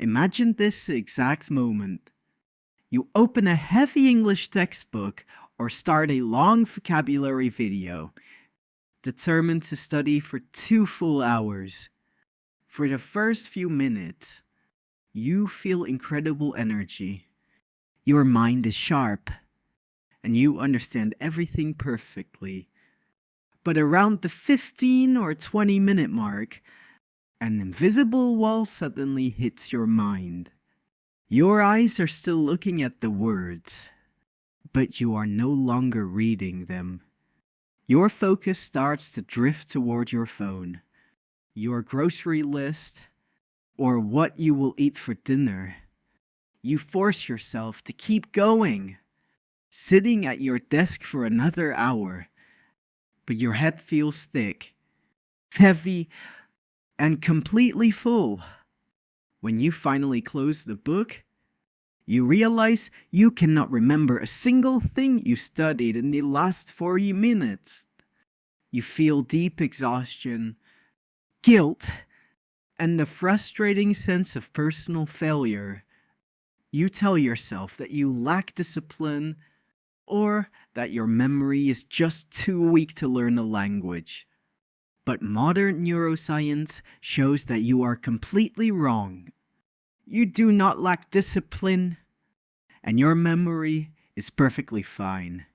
Imagine this exact moment. You open a heavy English textbook or start a long vocabulary video, determined to study for 2 full hours. For the first few minutes, you feel incredible energy. Your mind is sharp, and you understand everything perfectly. But around the 15 or 20-minute mark, an invisible wall suddenly hits your mind. Your eyes are still looking at the words, but you are no longer reading them. Your focus starts to drift toward your phone, your grocery list, or what you will eat for dinner. You force yourself to keep going, sitting at your desk for another hour, but your head feels thick, heavy, and completely full. When you finally close the book, you realize you cannot remember a single thing you studied in the last 40 minutes. You feel deep exhaustion, guilt, and the frustrating sense of personal failure. You tell yourself that you lack discipline or that your memory is just too weak to learn a language. But modern neuroscience shows that you are completely wrong. You do not lack discipline, and your memory is perfectly fine.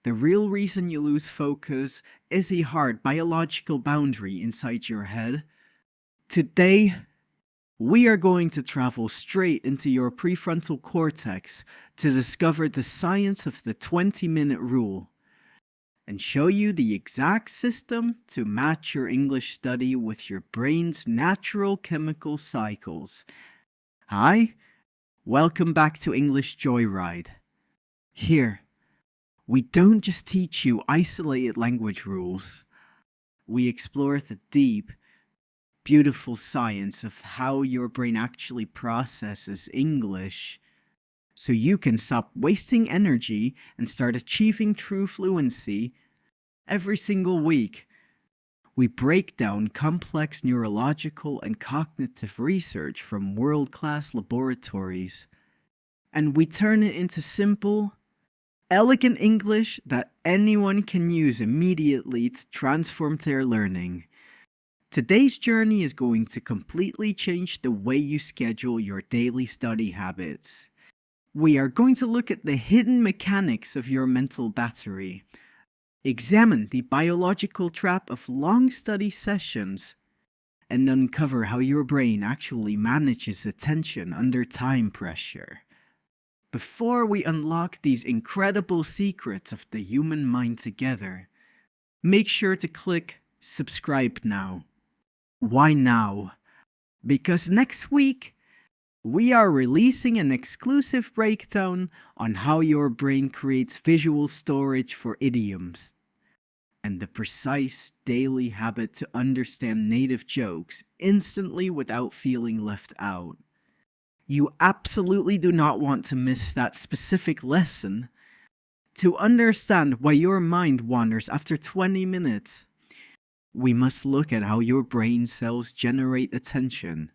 The real reason you lose focus is a hard biological boundary inside your head. Today, we are going to travel straight into your prefrontal cortex to discover the science of the 20-minute rule and show you the exact system to match your English study with your brain's natural chemical cycles. Hi, welcome back to English Joyride. Here, we don't just teach you isolated language rules. We explore the deep, beautiful science of how your brain actually processes English, so you can stop wasting energy and start achieving true fluency. Every single week, we break down complex neurological and cognitive research from world-class laboratories, and we turn it into simple, elegant English that anyone can use immediately to transform their learning. Today's journey is going to completely change the way you schedule your daily study habits. We are going to look at the hidden mechanics of your mental battery, examine the biological trap of long study sessions, and uncover how your brain actually manages attention under time pressure. Before we unlock these incredible secrets of the human mind together, make sure to click subscribe now. Why now? Because next week, we are releasing an exclusive breakdown on how your brain creates visual storage for idioms and the precise daily habit to understand native jokes instantly without feeling left out. You absolutely do not want to miss that specific lesson. To understand why your mind wanders after 20 minutes, we must look at how your brain cells generate attention.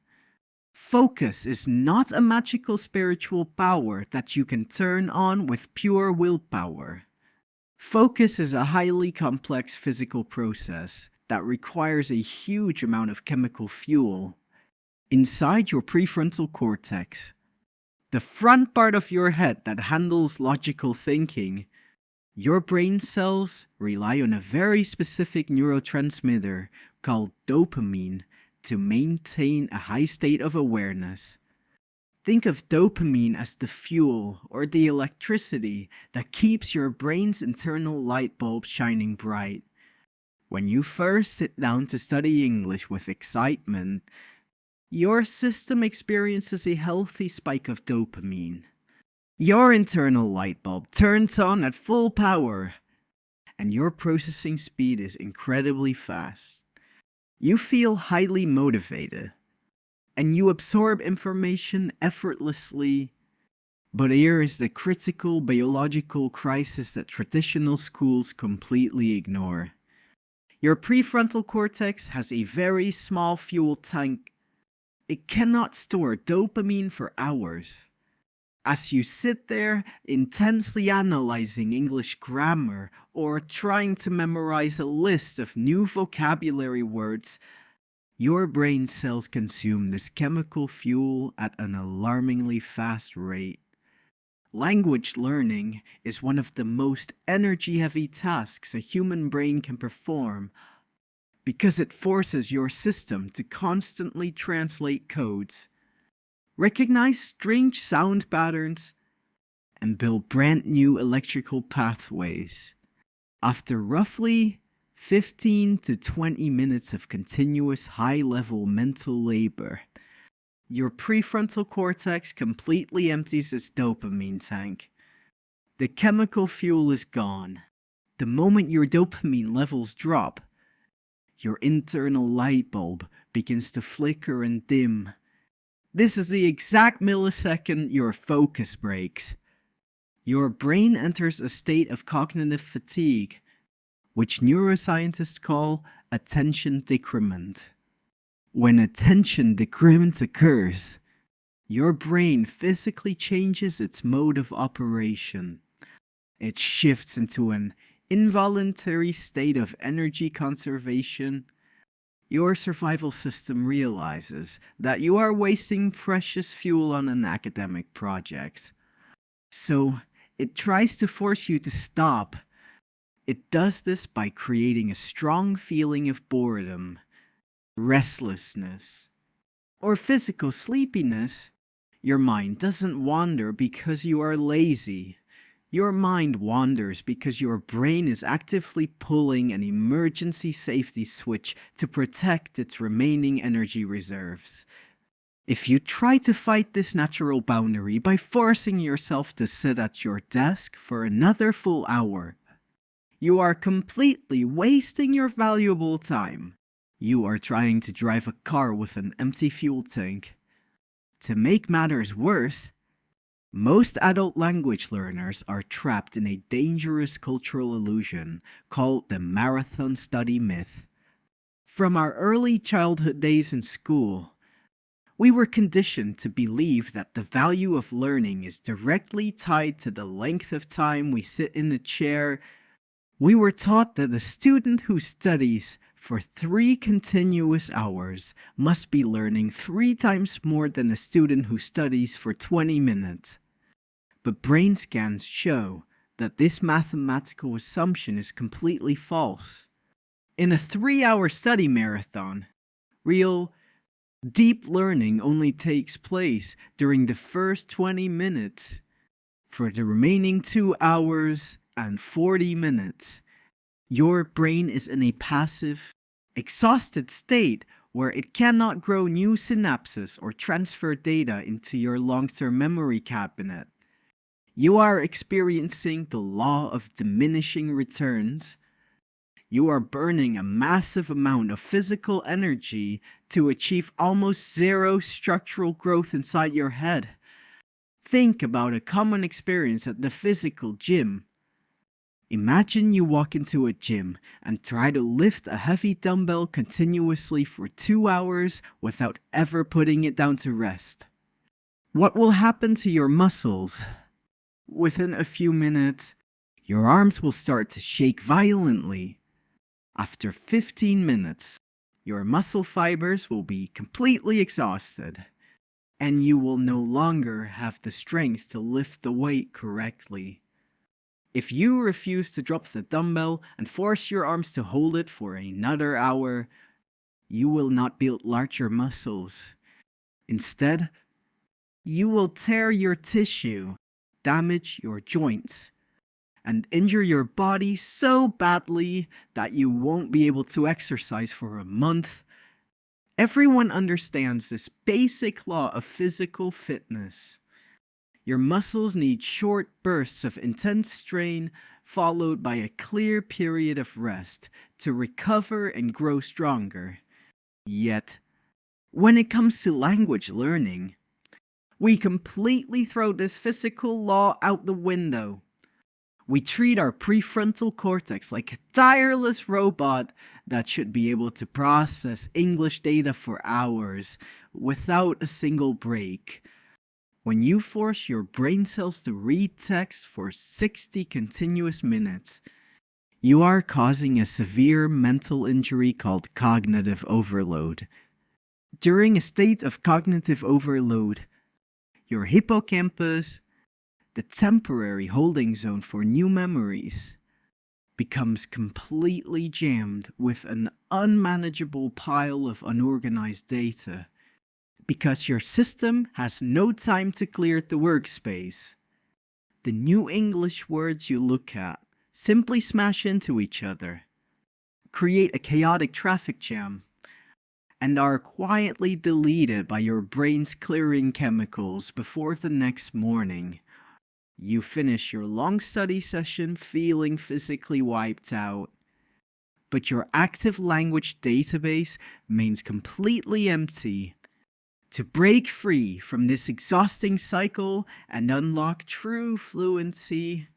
Focus is not a magical spiritual power that you can turn on with pure willpower. Focus is a highly complex physical process that requires a huge amount of chemical fuel. Inside your prefrontal cortex, the front part of your head that handles logical thinking, your brain cells rely on a very specific neurotransmitter called dopamine to maintain a high state of awareness. Think of dopamine as the fuel or the electricity that keeps your brain's internal light bulb shining bright. When you first sit down to study English with excitement, your system experiences a healthy spike of dopamine. Your internal light bulb turns on at full power, and your processing speed is incredibly fast. You feel highly motivated, and you absorb information effortlessly. But here is the critical biological crisis that traditional schools completely ignore. Your prefrontal cortex has a very small fuel tank. it cannot store dopamine for hours. As you sit there intensely analyzing English grammar or trying to memorize a list of new vocabulary words, your brain cells consume this chemical fuel at an alarmingly fast rate. Language learning is one of the most energy-heavy tasks a human brain can perform because it forces your system to constantly translate codes, recognize strange sound patterns, and build brand new electrical pathways. After roughly 15 to 20 minutes of continuous high-level mental labor, your prefrontal cortex completely empties its dopamine tank. The chemical fuel is gone. The moment your dopamine levels drop, your internal light bulb begins to flicker and dim. This is the exact millisecond your focus breaks. Your brain enters a state of cognitive fatigue, which neuroscientists call attention decrement. When attention decrement occurs, your brain physically changes its mode of operation. It shifts into an involuntary state of energy conservation. Your survival system realizes that you are wasting precious fuel on an academic project. So it tries to force you to stop. It does this by creating a strong feeling of boredom, restlessness, or physical sleepiness. Your mind doesn't wander because you are lazy. Your mind wanders because your brain is actively pulling an emergency safety switch to protect its remaining energy reserves. If you try to fight this natural boundary by forcing yourself to sit at your desk for another full hour, you are completely wasting your valuable time. You are trying to drive a car with an empty fuel tank. To make matters worse, most adult language learners are trapped in a dangerous cultural illusion called the marathon study myth. From our early childhood days in school, we were conditioned to believe that the value of learning is directly tied to the length of time we sit in a chair. We were taught that a student who studies for 3 continuous hours must be learning 3 times more than a student who studies for 20 minutes. But brain scans show that this mathematical assumption is completely false. In a 3-hour study marathon, real, deep learning only takes place during the first 20 minutes. For the remaining 2 hours and 40 minutes, your brain is in a passive, exhausted state where it cannot grow new synapses or transfer data into your long-term memory cabinet. You are experiencing the law of diminishing returns. You are burning a massive amount of physical energy to achieve almost zero structural growth inside your head. Think about a common experience at the physical gym. Imagine you walk into a gym and try to lift a heavy dumbbell continuously for 2 hours without ever putting it down to rest. What will happen to your muscles? Within a few minutes, your arms will start to shake violently. After 15 minutes, your muscle fibers will be completely exhausted, and you will no longer have the strength to lift the weight correctly. If you refuse to drop the dumbbell and force your arms to hold it for another hour, you will not build larger muscles. Instead, you will tear your tissue, damage your joints, and injure your body so badly that you won't be able to exercise for a month. Everyone understands this basic law of physical fitness. Your muscles need short bursts of intense strain followed by a clear period of rest to recover and grow stronger. Yet, when it comes to language learning, we completely throw this physical law out the window. We treat our prefrontal cortex like a tireless robot that should be able to process English data for hours without a single break. When you force your brain cells to read text for 60 continuous minutes, you are causing a severe mental injury called cognitive overload. During a state of cognitive overload, your hippocampus, the temporary holding zone for new memories, becomes completely jammed with an unmanageable pile of unorganized data because your system has no time to clear the workspace. The new English words you look at simply smash into each other, create a chaotic traffic jam, and are quietly deleted by your brain's clearing chemicals before the next morning. You finish your long study session feeling physically wiped out, but your active language database remains completely empty. To break free from this exhausting cycle and unlock true fluency,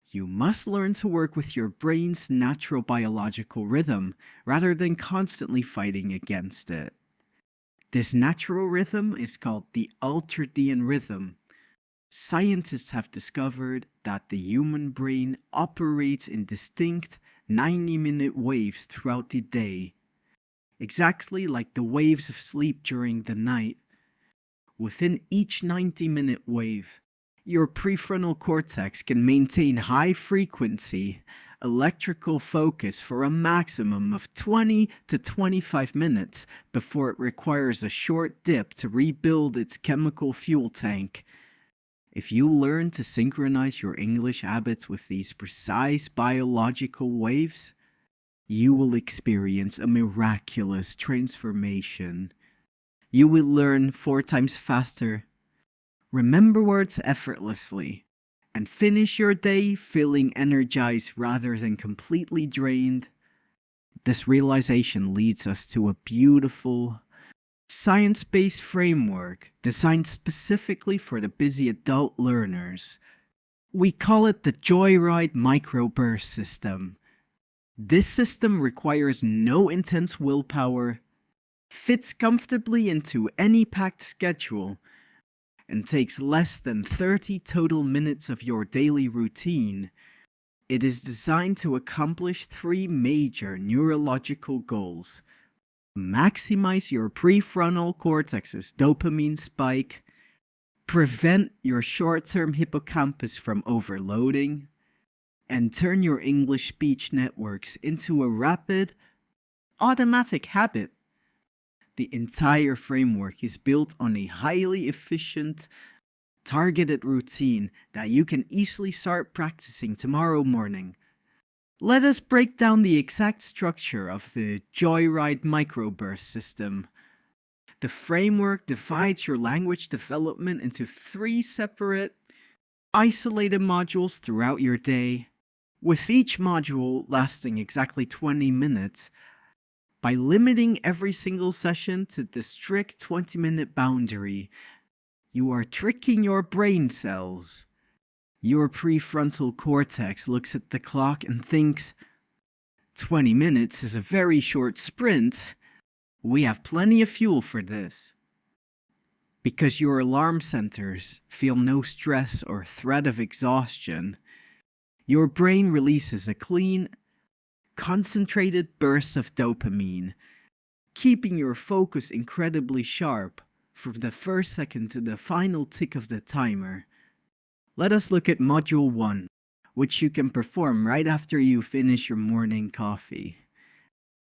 you must learn to work with your brain's natural biological rhythm rather than constantly fighting against it. This natural rhythm is called the ultradian rhythm. Scientists have discovered that the human brain operates in distinct 90-minute waves throughout the day, exactly like the waves of sleep during the night. Within each 90-minute wave, your prefrontal cortex can maintain high-frequency electrical focus for a maximum of 20 to 25 minutes before it requires a short dip to rebuild its chemical fuel tank. If you learn to synchronize your English habits with these precise biological waves, you will experience a miraculous transformation. You will learn 4 times faster, remember words effortlessly, and finish your day feeling energized rather than completely drained. This realization leads us to a beautiful, science-based framework designed specifically for the busy adult learners. We call it the Joyride Microburst System. This system requires no intense willpower, fits comfortably into any packed schedule, and takes less than 30 total minutes of your daily routine. It is designed to accomplish 3 major neurological goals: maximize your prefrontal cortex's dopamine spike, prevent your short-term hippocampus from overloading, and turn your English speech networks into a rapid, automatic habit. The entire framework is built on a highly efficient, targeted routine that you can easily start practicing tomorrow morning. Let us break down the exact structure of the Joyride Microburst System. The framework divides your language development into 3 separate, isolated modules throughout your day, with each module lasting exactly 20 minutes. By limiting every single session to the strict 20-minute boundary, you are tricking your brain cells. Your prefrontal cortex looks at the clock and thinks, 20 minutes is a very short sprint. We have plenty of fuel for this. Because your alarm centers feel no stress or threat of exhaustion, your brain releases a clean, concentrated burst of dopamine, keeping your focus incredibly sharp from the first second to the final tick of the timer. Let us look at Module 1, which you can perform right after you finish your morning coffee.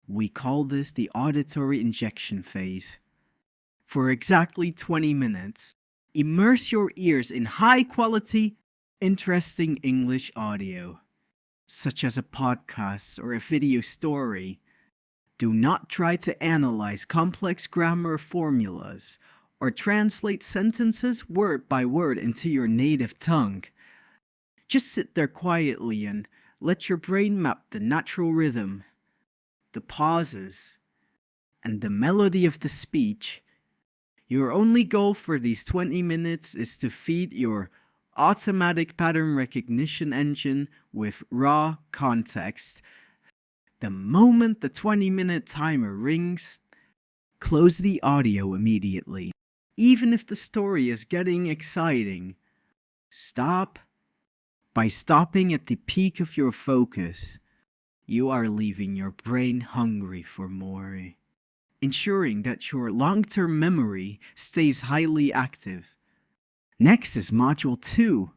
We call this the auditory injection phase. For exactly 20 minutes, immerse your ears in high-quality, interesting English audio, such as a podcast or a video story. Do not try to analyze complex grammar formulas or translate sentences word by word into your native tongue. Just sit there quietly and let your brain map the natural rhythm, the pauses, and the melody of the speech. Your only goal for these 20 minutes is to feed your automatic pattern recognition engine with raw context. The moment the 20-minute timer rings, close the audio immediately. Even if the story is getting exciting, stop. By stopping at the peak of your focus, you are leaving your brain hungry for more, ensuring that your long-term memory stays highly active. Next is Module 2,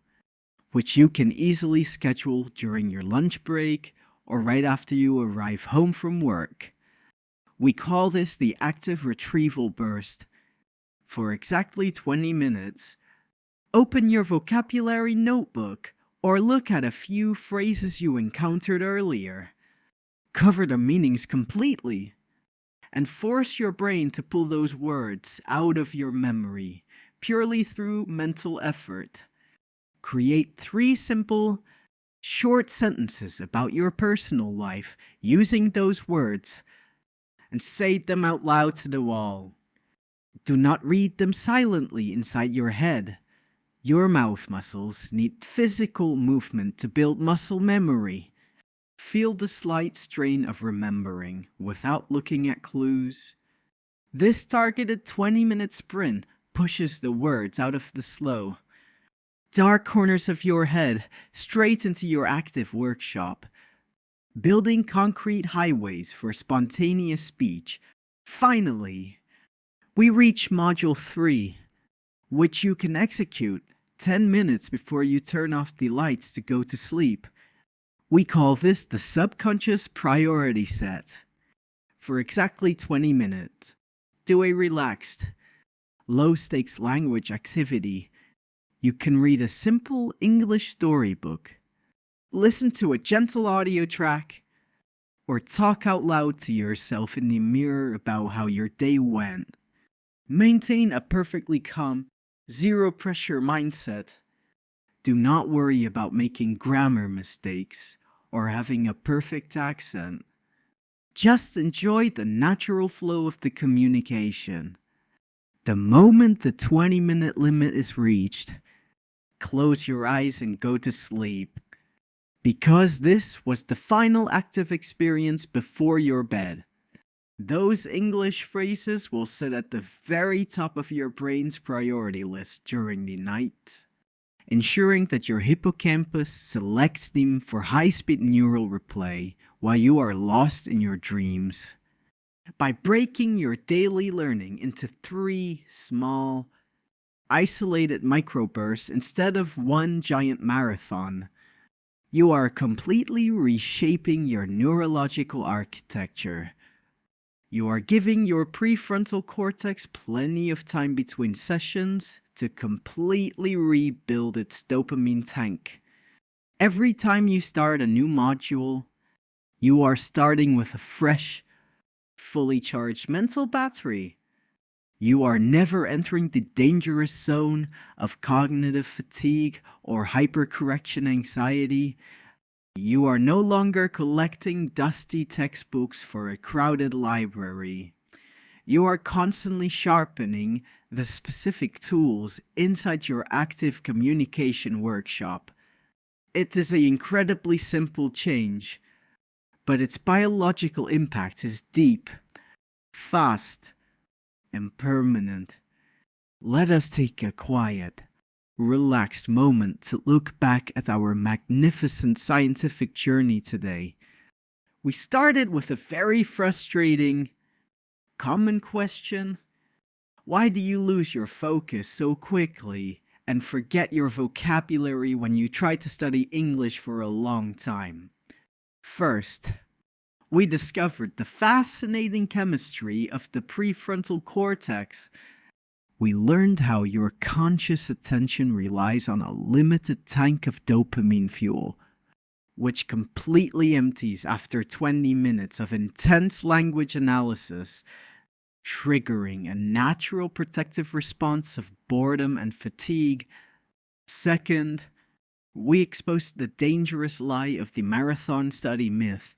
which you can easily schedule during your lunch break or right after you arrive home from work. We call this the active retrieval burst. For exactly 20 minutes, open your vocabulary notebook or look at a few phrases you encountered earlier. Cover the meanings completely and force your brain to pull those words out of your memory purely through mental effort. Create 3 simple, short sentences about your personal life using those words and say them out loud to the wall. Do not read them silently inside your head. Your mouth muscles need physical movement to build muscle memory. Feel the slight strain of remembering without looking at clues. This targeted 20-minute sprint pushes the words out of the slow, dark corners of your head straight into your active workshop, building concrete highways for spontaneous speech. Finally, we reach Module 3, which you can execute 10 minutes before you turn off the lights to go to sleep. We call this the subconscious priority set. For exactly 20 minutes, do a relaxed, low-stakes language activity. You can read a simple English storybook, listen to a gentle audio track, or talk out loud to yourself in the mirror about how your day went. Maintain a perfectly calm, zero-pressure mindset. Do not worry about making grammar mistakes or having a perfect accent. Just enjoy the natural flow of the communication. The moment the 20-minute limit is reached, close your eyes and go to sleep, because this was the final active experience before your bed. Those English phrases will sit at the very top of your brain's priority list during the night, ensuring that your hippocampus selects them for high-speed neural replay while you are lost in your dreams. By breaking your daily learning into 3 small, isolated microbursts instead of one giant marathon, you are completely reshaping your neurological architecture. You are giving your prefrontal cortex plenty of time between sessions to completely rebuild its dopamine tank. Every time you start a new module, you are starting with a fresh, fully charged mental battery. You are never entering the dangerous zone of cognitive fatigue or hypercorrection anxiety. You are no longer collecting dusty textbooks for a crowded library. You are constantly sharpening the specific tools inside your active communication workshop. It is an incredibly simple change, but its biological impact is deep, fast, and permanent. Let us take a quiet, relaxed moment to look back at our magnificent scientific journey today. We started with a very frustrating, common question. Why do you lose your focus so quickly and forget your vocabulary when you try to study English for a long time? First, we discovered the fascinating chemistry of the prefrontal cortex. We learned how your conscious attention relies on a limited tank of dopamine fuel, which completely empties after 20 minutes of intense language analysis, triggering a natural protective response of boredom and fatigue. Second, we exposed the dangerous lie of the marathon study myth.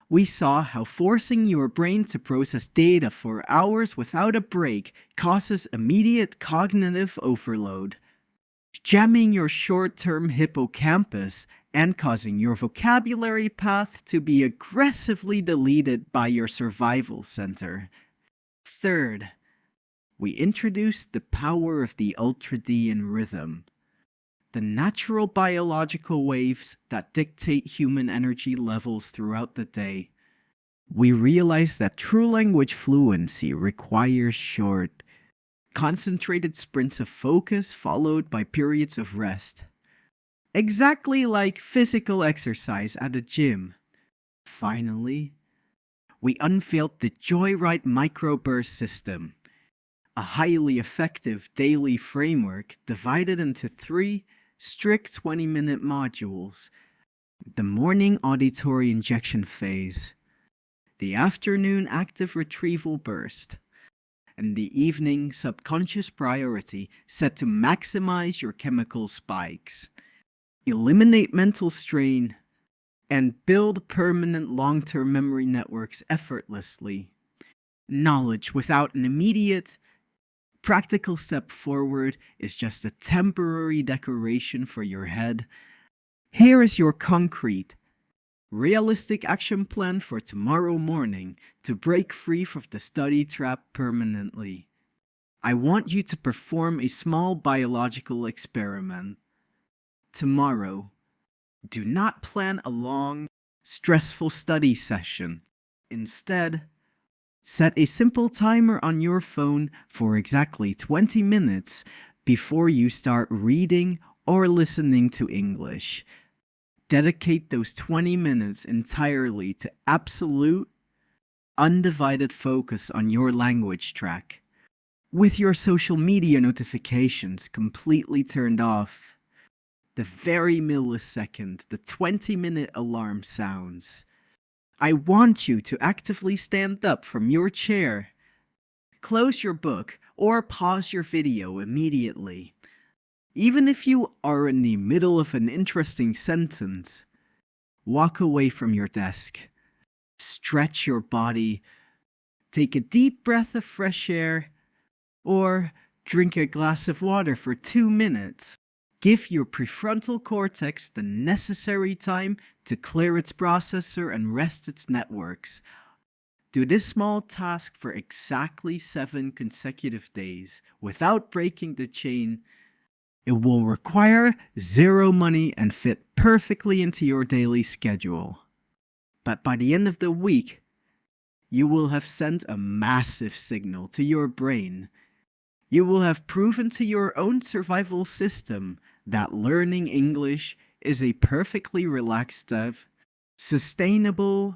We saw how forcing your brain to process data for hours without a break causes immediate cognitive overload. jamming your short-term hippocampus and causing your vocabulary path to be aggressively deleted by your survival center. Third, we introduce the power of the ultradian rhythm, the natural biological waves that dictate human energy levels throughout the day. We realize that true language fluency requires short, concentrated sprints of focus followed by periods of rest. Exactly like physical exercise at a gym. Finally, we unveiled the Joyride Microburst system, a highly effective daily framework divided into 3 strict 20-minute modules: the morning auditory injection phase, the afternoon active retrieval burst, and the evening subconscious priority set to maximize your chemical spikes, eliminate mental strain, and build permanent long-term memory networks effortlessly. Knowledge without an immediate, practical step forward is just a temporary decoration for your head. Here is your concrete, realistic action plan for tomorrow morning to break free from the study trap permanently. I want you to perform a small biological experiment. Tomorrow, do not plan a long, stressful study session. Instead, set a simple timer on your phone for exactly 20 minutes before you start reading or listening to English. Dedicate those 20 minutes entirely to absolute, undivided focus on your language track, with your social media notifications completely turned off. The very millisecond the 20-minute alarm sounds, I want you to actively stand up from your chair, close your book, or pause your video immediately. Even if you are in the middle of an interesting sentence, walk away from your desk, stretch your body, take a deep breath of fresh air, or drink a glass of water for 2 minutes. Give your prefrontal cortex the necessary time to clear its processor and rest its networks. Do this small task for exactly 7 consecutive days without breaking the chain. It will require 0 money and fit perfectly into your daily schedule. But by the end of the week, you will have sent a massive signal to your brain. You will have proven to your own survival system that learning English is a perfectly relaxed, sustainable,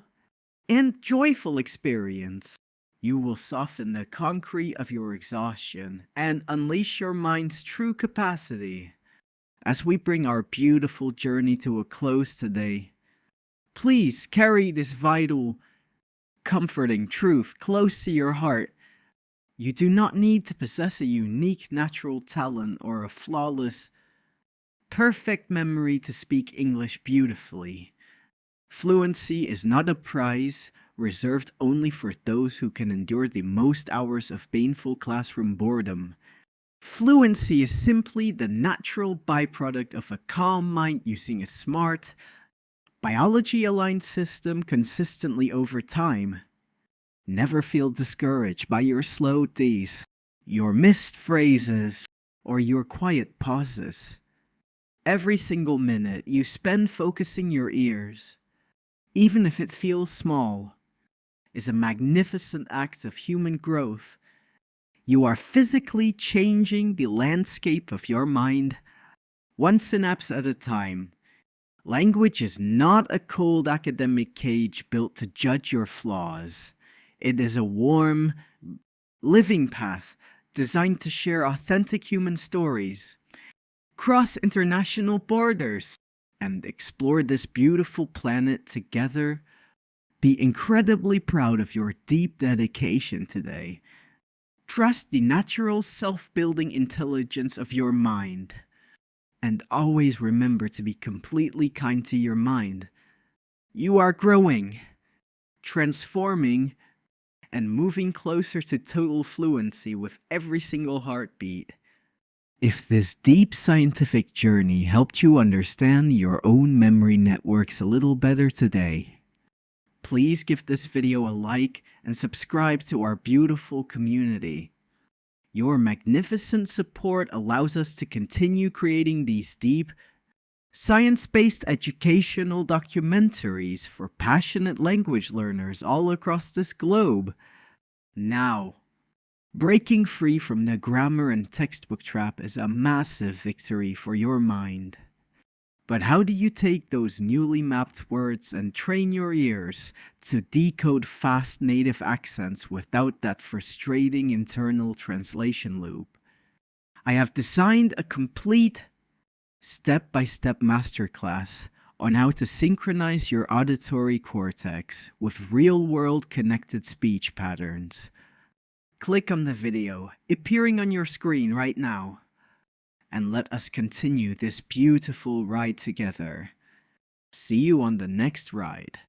and joyful experience. You will soften the concrete of your exhaustion and unleash your mind's true capacity. As we bring our beautiful journey to a close today, please carry this vital, comforting truth close to your heart. You do not need to possess a unique natural talent or a flawless, perfect memory to speak English beautifully. Fluency is not a prize reserved only for those who can endure the most hours of painful classroom boredom. Fluency is simply the natural byproduct of a calm mind using a smart, biology-aligned system consistently over time. Never feel discouraged by your slow Ds, your missed phrases, or your quiet pauses. Every single minute you spend focusing your ears, even if it feels small, is a magnificent act of human growth. You are physically changing the landscape of your mind, one synapse at a time. Language is not a cold academic cage built to judge your flaws. It is a warm, living path designed to share authentic human stories, cross international borders, and explore this beautiful planet together. Be incredibly proud of your deep dedication today. Trust the natural self-building intelligence of your mind. And always remember to be completely kind to your mind. You are growing, transforming, and moving closer to total fluency with every single heartbeat. If this deep scientific journey helped you understand your own memory networks a little better today, please give this video a like and subscribe to our beautiful community. Your magnificent support allows us to continue creating these deep, science-based educational documentaries for passionate language learners all across this globe. Now, breaking free from the grammar and textbook trap is a massive victory for your mind. But how do you take those newly mapped words and train your ears to decode fast native accents without that frustrating internal translation loop? I have designed a complete step-by-step masterclass on how to synchronize your auditory cortex with real-world connected speech patterns. Click on the video appearing on your screen right now, and let us continue this beautiful ride together. See you on the next ride.